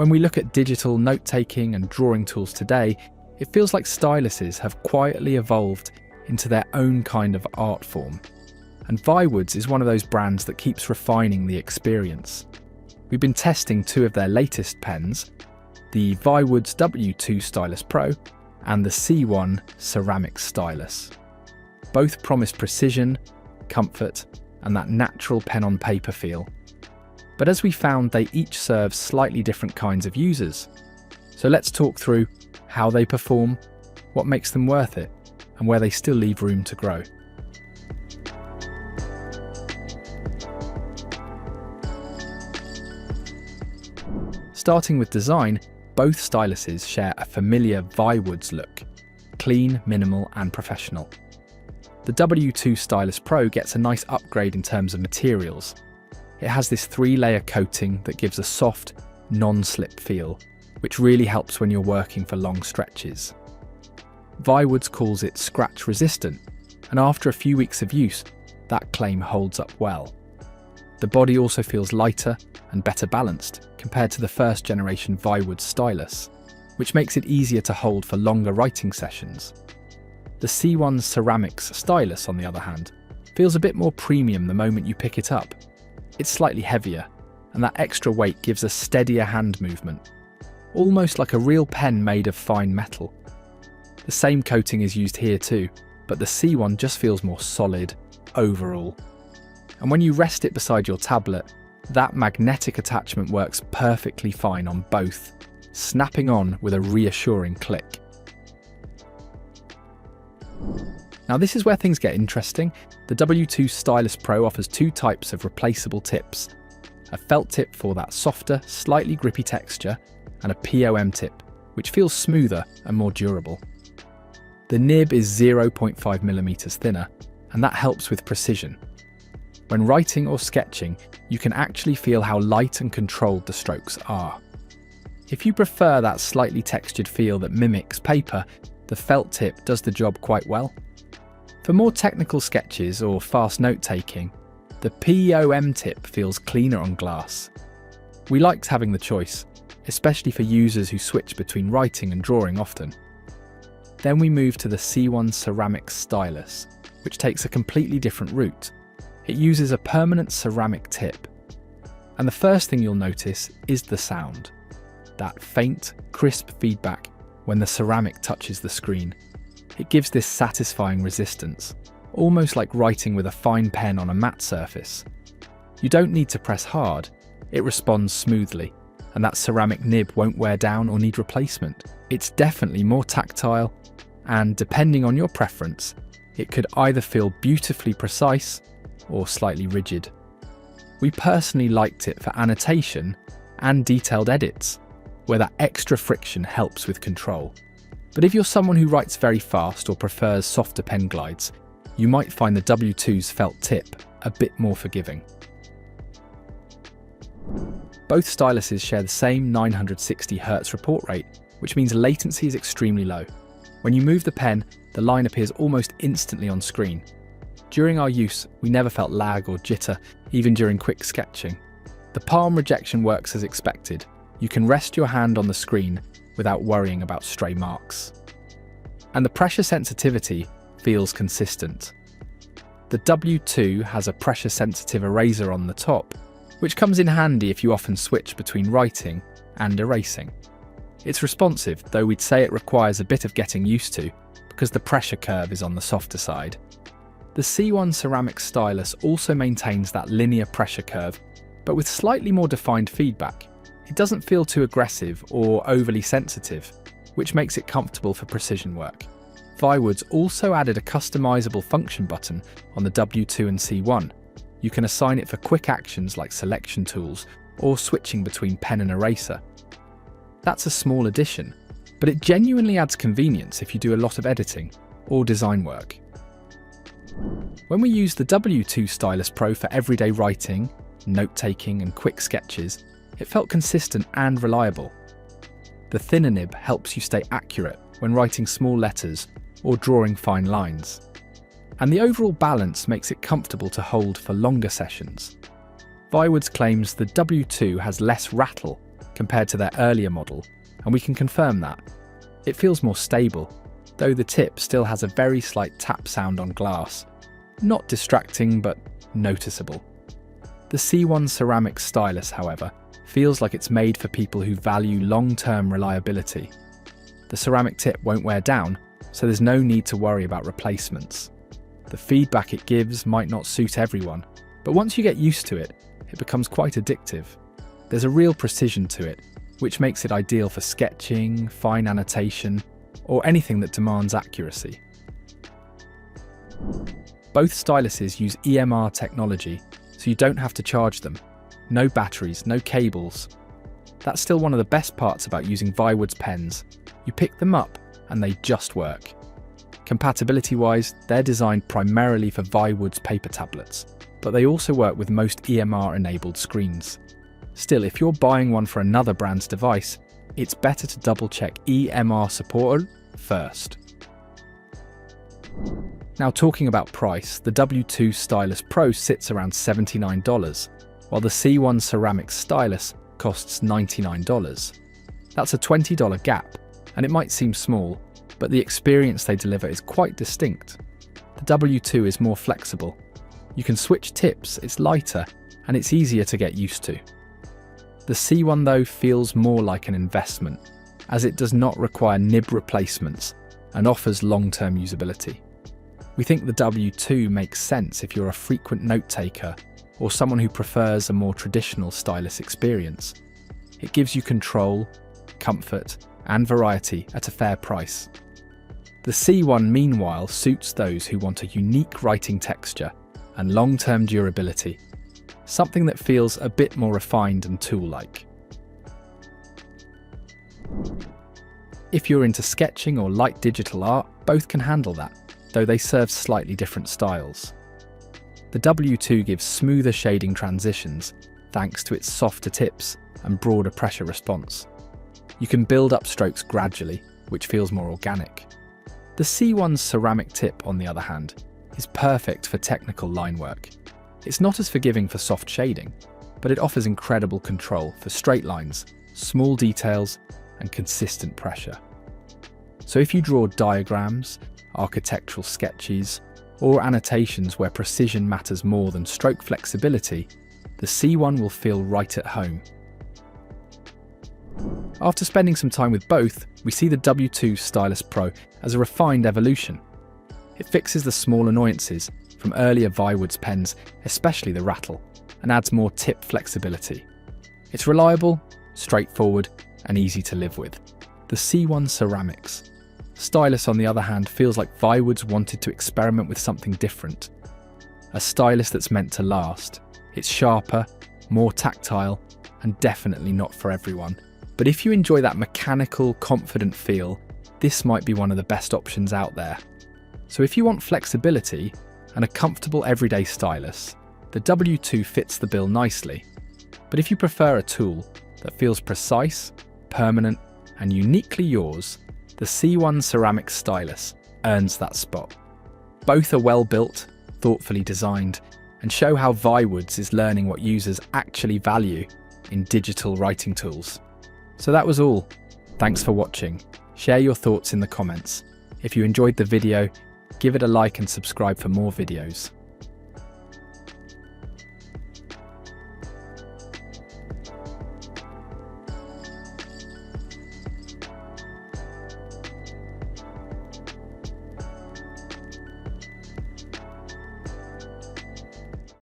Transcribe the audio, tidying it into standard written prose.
When we look at digital note-taking and drawing tools today, it feels like styluses have quietly evolved into their own kind of art form. And Viwoods is one of those brands that keeps refining the experience. We've been testing two of their latest pens, the Viwoods W2 Stylus Pro and the C1 Ceramic Stylus. Both promise precision, comfort, and that natural pen-on-paper feel. But as we found, they each serve slightly different kinds of users. So let's talk through how they perform, what makes them worth it, and where they still leave room to grow. Starting with design, both styluses share a familiar Viwoods look, clean, minimal, and professional. The W2 Stylus Pro gets a nice upgrade in terms of materials. It has this 3-layer coating that gives a soft, non-slip feel, which really helps when you're working for long stretches. Viwoods calls it scratch resistant, and after a few weeks of use, that claim holds up well. The body also feels lighter and better balanced compared to the first generation Viwoods stylus, which makes it easier to hold for longer writing sessions. The C1 Ceramics stylus, on the other hand, feels a bit more premium the moment you pick it up. It's slightly heavier, and that extra weight gives a steadier hand movement, almost like a real pen made of fine metal. The same coating is used here too, but the C1 just feels more solid overall. And when you rest it beside your tablet, that magnetic attachment works perfectly fine on both, snapping on with a reassuring click. Now this is where things get interesting. The W2 Stylus Pro offers two types of replaceable tips. A felt tip for that softer, slightly grippy texture, and a POM tip, which feels smoother and more durable. The nib is 0.5mm thinner, and that helps with precision. When writing or sketching, you can actually feel how light and controlled the strokes are. If you prefer that slightly textured feel that mimics paper, the felt tip does the job quite well. For more technical sketches or fast note-taking, the POM tip feels cleaner on glass. We liked having the choice, especially for users who switch between writing and drawing often. Then we moved to the C1 Ceramic Stylus, which takes a completely different route. It uses a permanent ceramic tip. And the first thing you'll notice is the sound. That faint, crisp feedback when the ceramic touches the screen. It gives this satisfying resistance, almost like writing with a fine pen on a matte surface. You don't need to press hard, it responds smoothly, and that ceramic nib won't wear down or need replacement. It's definitely more tactile, and depending on your preference, it could either feel beautifully precise or slightly rigid. We personally liked it for annotation and detailed edits, where that extra friction helps with control. But if you're someone who writes very fast or prefers softer pen glides, you might find the W2's felt tip a bit more forgiving. Both styluses share the same 960Hz report rate, which means latency is extremely low. When you move the pen, the line appears almost instantly on screen. During our use, we never felt lag or jitter, even during quick sketching. The palm rejection works as expected. You can rest your hand on the screen without worrying about stray marks. And the pressure sensitivity feels consistent. The W2 has a pressure-sensitive eraser on the top, which comes in handy if you often switch between writing and erasing. It's responsive, though we'd say it requires a bit of getting used to, because the pressure curve is on the softer side. The C1 Ceramic Stylus also maintains that linear pressure curve, but with slightly more defined feedback. It doesn't feel too aggressive or overly sensitive, which makes it comfortable for precision work. Viwoods also added a customizable function button on the W2 and C1. You can assign it for quick actions like selection tools or switching between pen and eraser. That's a small addition, but it genuinely adds convenience if you do a lot of editing or design work. When we used the W2 Stylus Pro for everyday writing, note-taking and quick sketches, it felt consistent and reliable. The thinner nib helps you stay accurate when writing small letters or drawing fine lines. And the overall balance makes it comfortable to hold for longer sessions. Viwoods claims the W2 has less rattle compared to their earlier model, and we can confirm that. It feels more stable, though the tip still has a very slight tap sound on glass. Not distracting, but noticeable. The C1 ceramic stylus, however, feels like it's made for people who value long-term reliability. The ceramic tip won't wear down, so there's no need to worry about replacements. The feedback it gives might not suit everyone, but once you get used to it, it becomes quite addictive. There's a real precision to it, which makes it ideal for sketching, fine annotation, or anything that demands accuracy. Both styluses use EMR technology, so you don't have to charge them. No batteries, no cables. That's still one of the best parts about using Viwoods pens. You pick them up and they just work. Compatibility-wise, they're designed primarily for Viwoods paper tablets, but they also work with most EMR-enabled screens. Still, if you're buying one for another brand's device, it's better to double-check EMR support first. Now, talking about price, the W2 Stylus Pro sits around $79, while the C1 ceramic stylus costs $99. That's a $20 gap, and it might seem small, but the experience they deliver is quite distinct. The W2 is more flexible. You can switch tips, it's lighter, and it's easier to get used to. The C1, though, feels more like an investment, as it does not require nib replacements and offers long-term usability. We think the W2 makes sense if you're a frequent note-taker or someone who prefers a more traditional stylus experience. It gives you control, comfort, and variety at a fair price. The C1, meanwhile, suits those who want a unique writing texture and long-term durability, something that feels a bit more refined and tool-like. If you're into sketching or light digital art, both can handle that, though they serve slightly different styles. The W2 gives smoother shading transitions thanks to its softer tips and broader pressure response. You can build up strokes gradually, which feels more organic. The C1's ceramic tip, on the other hand, is perfect for technical line work. It's not as forgiving for soft shading, but it offers incredible control for straight lines, small details, and consistent pressure. So if you draw diagrams, architectural sketches, or annotations where precision matters more than stroke flexibility, the C1 will feel right at home. After spending some time with both, we see the W2 Stylus Pro as a refined evolution. It fixes the small annoyances from earlier Viwoods pens, especially the rattle, and adds more tip flexibility. It's reliable, straightforward, and easy to live with. The C1 Ceramics Stylus, on the other hand, feels like Viwoods wanted to experiment with something different. A stylus that's meant to last. It's sharper, more tactile, and definitely not for everyone. But if you enjoy that mechanical, confident feel, this might be one of the best options out there. So if you want flexibility and a comfortable everyday stylus, the W2 fits the bill nicely. But if you prefer a tool that feels precise, permanent, and uniquely yours, the C1 Ceramic Stylus earns that spot. Both are well built, thoughtfully designed, and show how Viwoods is learning what users actually value in digital writing tools. So that was all. Thanks for watching. Share your thoughts in the comments. If you enjoyed the video, give it a like and subscribe for more videos.